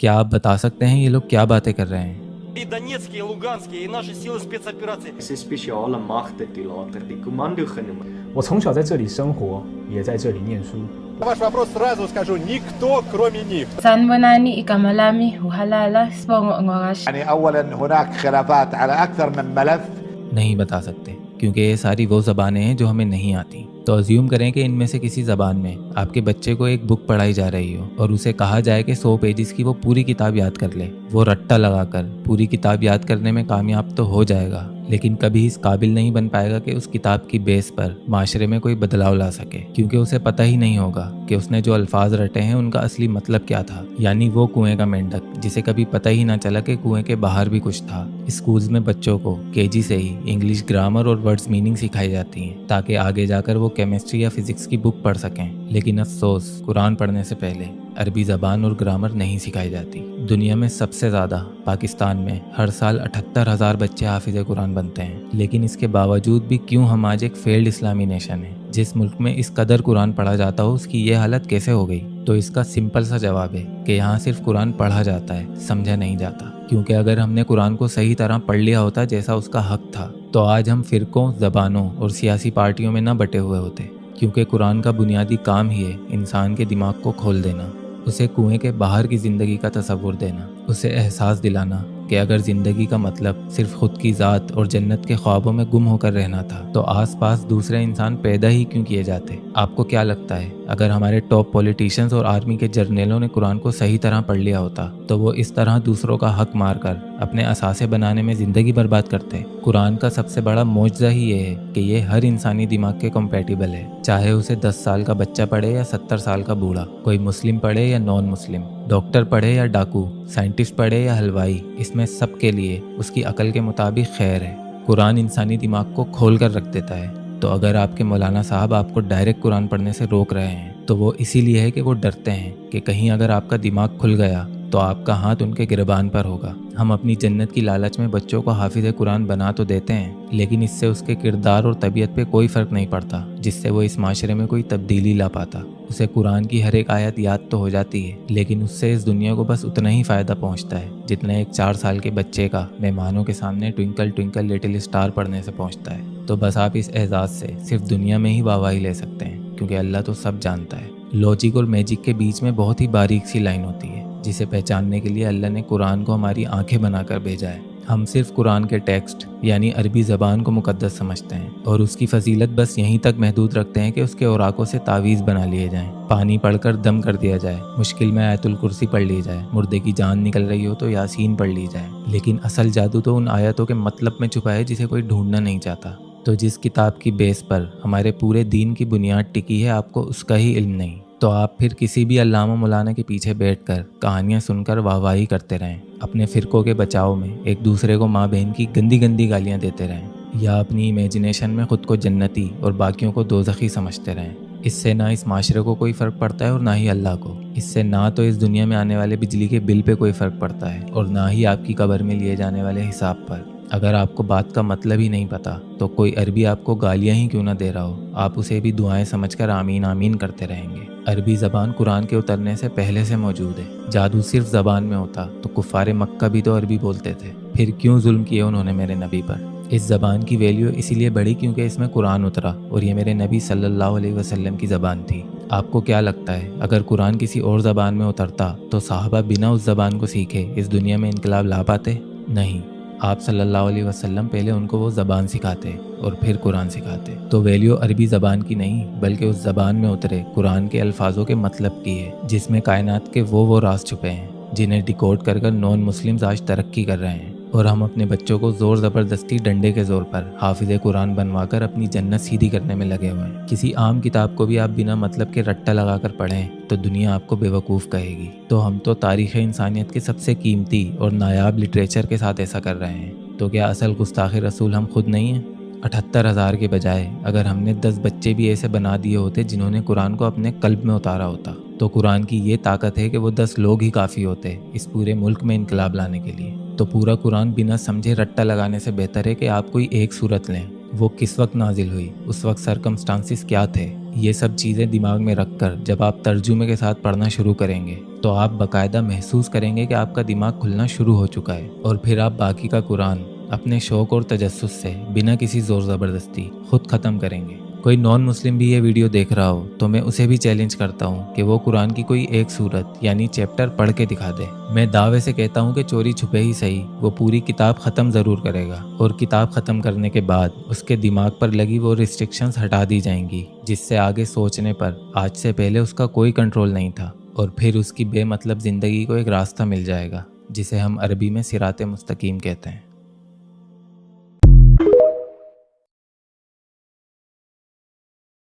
क्या आप बता सकते हैं ये लोग क्या बातें कर रहे हैं? И Донецкие, и Луганские, и наши силы спецоперации. Es ist speciale Machten, die later die Kommando genommen. 我从小在这里生活，也在这里念书。 Ваш вопрос сразу скажу, никто кроме них. Sanbonani igama lami uhalala sibongo ngokash. يعني أولا هناك خلافات على أكثر من ملف. नहीं बता सकते क्योंकि ये सारी वो ज़बानें हैं जो हमें नहीं आती। तो अज्यूम करें कि इनमें से किसी ज़बान में आपके बच्चे को एक बुक पढ़ाई जा रही हो और उसे कहा जाए कि 100 पेजेस की वो पूरी किताब याद कर ले। वो रट्टा लगाकर पूरी किताब याद करने में कामयाब तो हो जाएगा, लेकिन कभी इस काबिल नहीं बन पाएगा कि उस किताब की बेस पर माशरे में कोई बदलाव ला सके, क्योंकि उसे पता ही नहीं होगा कि उसने जो अल्फाज रटे हैं उनका असली मतलब क्या था। यानी वो कुएं का मेंढक जिसे कभी पता ही ना चला कि कुएं के बाहर भी कुछ था। स्कूल्स में बच्चों को केजी से ही इंग्लिश ग्रामर और वर्ड्स मीनिंग सिखाई जाती हैं ताकि आगे जाकर वो केमिस्ट्री या फिजिक्स की बुक पढ़ सकें। लेकिन अफसोस, कुरान पढ़ने से पहले अरबी ज़बान और ग्रामर नहीं सिखाई जाती। दुनिया में सबसे ज़्यादा पाकिस्तान में हर साल 78,000 बच्चे हाफिज़ कुरान बनते हैं, लेकिन इसके बावजूद भी क्यों हम आज एक फेल्ड इस्लामी नेशन है। जिस मुल्क में इस कदर कुरान पढ़ा जाता हो उसकी ये हालत कैसे हो गई? तो इसका सिंपल सा जवाब है कि यहाँ सिर्फ कुरान पढ़ा जाता है, समझा नहीं जाता। क्योंकि अगर हमने कुरान को सही तरह पढ़ लिया होता जैसा उसका हक था, तो आज हम फ़िरक़ों, ज़बानों और सियासी पार्टियों में न बटे हुए होते। क्योंकि कुरान का बुनियादी काम ही है इंसान के दिमाग को खोल देना, उसे कुएं के बाहर की ज़िंदगी का तसव्वुर देना, उसे एहसास दिलाना कि अगर ज़िंदगी का मतलब सिर्फ खुद की ज़ात और जन्नत के ख्वाबों में गुम होकर रहना था तो आसपास दूसरे इंसान पैदा ही क्यों किए जाते? आपको क्या लगता है अगर हमारे टॉप पॉलिटिशियंस और आर्मी के जर्नलों ने कुरान को सही तरह पढ़ लिया होता तो वो इस तरह दूसरों का हक मारकर अपने असासे बनाने में ज़िंदगी बर्बाद करते? कुरान का सबसे बड़ा मौजज़ा ही ये है कि ये हर इंसानी दिमाग के कंपैटिबल है, चाहे उसे 10 साल का बच्चा पढ़े या 70 साल का बूढ़ा, कोई मुस्लिम पढ़े या नॉन मुस्लिम, डॉक्टर पढ़े या डाकू, साइंटिस्ट पढ़े या हलवाई, इसमें सब के लिए उसकी अकल के मुताबिक खैर है। कुरान इंसानी दिमाग को खोल कर रख देता है। तो अगर आपके मौलाना साहब आपको डायरेक्ट कुरान पढ़ने से रोक रहे हैं तो वो इसीलिए है कि वो डरते हैं कि कहीं अगर आपका दिमाग खुल गया तो आपका हाथ उनके गिरबान पर होगा। हम अपनी जन्नत की लालच में बच्चों को हाफिज़ कुरान बना तो देते हैं, लेकिन इससे उसके किरदार और तबीयत पे कोई फ़र्क नहीं पड़ता जिससे वो इस माशरे में कोई तब्दीली ला पाता। उसे कुरान की हर एक आयत याद तो हो जाती है, लेकिन उससे इस दुनिया को बस उतना ही फ़ायदा पहुंचता है जितना एक 4 साल के बच्चे का मेहमानों के सामने ट्विंकल ट्विंकल लिटिल स्टार पढ़ने से पहुंचता है। तो बस आप इस एजाज़ से सिर्फ दुनिया में ही वाहवाही ले सकते हैं, क्योंकि अल्लाह तो सब जानता है। लॉजिक और मैजिक के बीच में बहुत ही बारीक सी लाइन होती है जिसे पहचानने के लिए अल्लाह ने कुरान को हमारी आंखें बनाकर भेजा है। हम सिर्फ कुरान के टेक्स्ट यानी अरबी ज़बान को मुकद्दस समझते हैं और उसकी फजीलत बस यहीं तक महदूद रखते हैं कि उसके औराकों से तावीज़ बना लिए जाएं, पानी पढ़कर दम कर दिया जाए, मुश्किल में आयतुल कुर्सी पढ़ ली जाए, मुर्दे की जान निकल रही हो तो यासीन पढ़ ली जाए। लेकिन असल जादू तो उन आयतों के मतलब में छुपा है जिसे कोई ढूंढना नहीं चाहता। तो जिस किताब की बेस पर हमारे पूरे दीन की बुनियाद टिकी है आपको उसका ही इल्म नहीं, तो आप फिर किसी भी अल्लामा मौलाना के पीछे बैठकर कहानियाँ सुनकर वाहवाही करते रहें, अपने फ़िरक़ों के बचाव में एक दूसरे को माँ बहन की गंदी गंदी गालियाँ देते रहें, या अपनी इमेजिनेशन में ख़ुद को जन्नती और बाकियों को दोज़खी समझते रहें। इससे ना इस माशरे को कोई फ़र्क पड़ता है और ना ही अल्लाह को। इससे ना तो इस दुनिया में आने वाले बिजली के बिल पे कोई फ़र्क पड़ता है और ना ही आपकी कब्र में लिए जाने वाले हिसाब पर। अगर आपको बात का मतलब ही नहीं पता तो कोई अरबी आपको गालियाँ ही क्यों ना दे रहा हो, आप उसे भी दुआएं समझकर आमीन आमीन करते रहेंगे। अरबी ज़बान कुरान के उतरने से पहले से मौजूद है। जादू सिर्फ ज़बान में होता तो कुफ़ारे मक्का भी तो अरबी बोलते थे, फिर क्यों जुल्म किए उन्होंने मेरे नबी पर। इस ज़बान की वैल्यू इसीलिए बढ़ी क्योंकि इसमें कुरान उतरा और ये मेरे नबी सल्लल्लाहु अलैहि वसल्लम की ज़बान थी। आपको क्या लगता है अगर कुरान किसी और ज़बान में उतरता तो साहबा बिना उस ज़बान को सीखे इस दुनिया में इनकलाब ला पाते? नहीं, आप सल्लल्लाहु अलैहि वसल्लम पहले उनको वो ज़बान सिखाते और फिर कुरान सिखाते। तो वैल्यू अरबी ज़बान की नहीं बल्कि उस ज़बान में उतरे कुरान के अल्फाजों के मतलब की है, जिसमें कायनात के वो राज छुपे हैं जिन्हें डिकोड कर नॉन मुस्लिम्स आज तरक्की कर रहे हैं। और हम अपने बच्चों को ज़ोर ज़बरदस्ती डंडे के ज़ोर पर हाफिज़ कुरान बनवाकर अपनी जन्नत सीधी करने में लगे हुए हैं। किसी आम किताब को भी आप बिना मतलब के रट्टा लगाकर पढ़ें तो दुनिया आपको बेवकूफ़ कहेगी। तो हम तो तारीख़ इंसानियत के सबसे कीमती और नायाब लिटरेचर के साथ ऐसा कर रहे हैं। तो क्या असल गुस्ताख़ रसूल हम खुद नहीं हैं? 78,000 के बजाय अगर हमने 10 बच्चे भी ऐसे बना दिए होते जिन्होंने कुरान को अपने कल्ब में उतारा होता तो कुरान की ये ताकत है कि वो 10 लोग ही काफ़ी होते इस पूरे मुल्क में इनकलाब लाने के लिए। तो पूरा कुरान बिना समझे रट्टा लगाने से बेहतर है कि आप कोई एक सूरत लें। वो किस वक्त नाजिल हुई, उस वक्त सरकमस्टांसिस क्या थे, ये सब चीज़ें दिमाग में रखकर जब आप तर्जुमे के साथ पढ़ना शुरू करेंगे तो आप बाकायदा महसूस करेंगे कि आपका दिमाग खुलना शुरू हो चुका है, और फिर आप बाकी का कुरान अपने शौक़ और तजस्सुस से बिना किसी ज़ोर ज़बरदस्ती खुद ख़त्म करेंगे। कोई नॉन मुस्लिम भी ये वीडियो देख रहा हो तो मैं उसे भी चैलेंज करता हूँ कि वो कुरान की कोई एक सूरत यानी चैप्टर पढ़ के दिखा दे। मैं दावे से कहता हूँ कि चोरी छुपे ही सही वो पूरी किताब ख़त्म ज़रूर करेगा, और किताब ख़त्म करने के बाद उसके दिमाग पर लगी वो रिस्ट्रिक्शंस हटा दी जाएंगी जिससे आगे सोचने पर आज से पहले उसका कोई कंट्रोल नहीं था, और फिर उसकी बेमतलब ज़िंदगी को एक रास्ता मिल जाएगा जिसे हम अरबी में सिराते मुस्तकीम कहते हैं।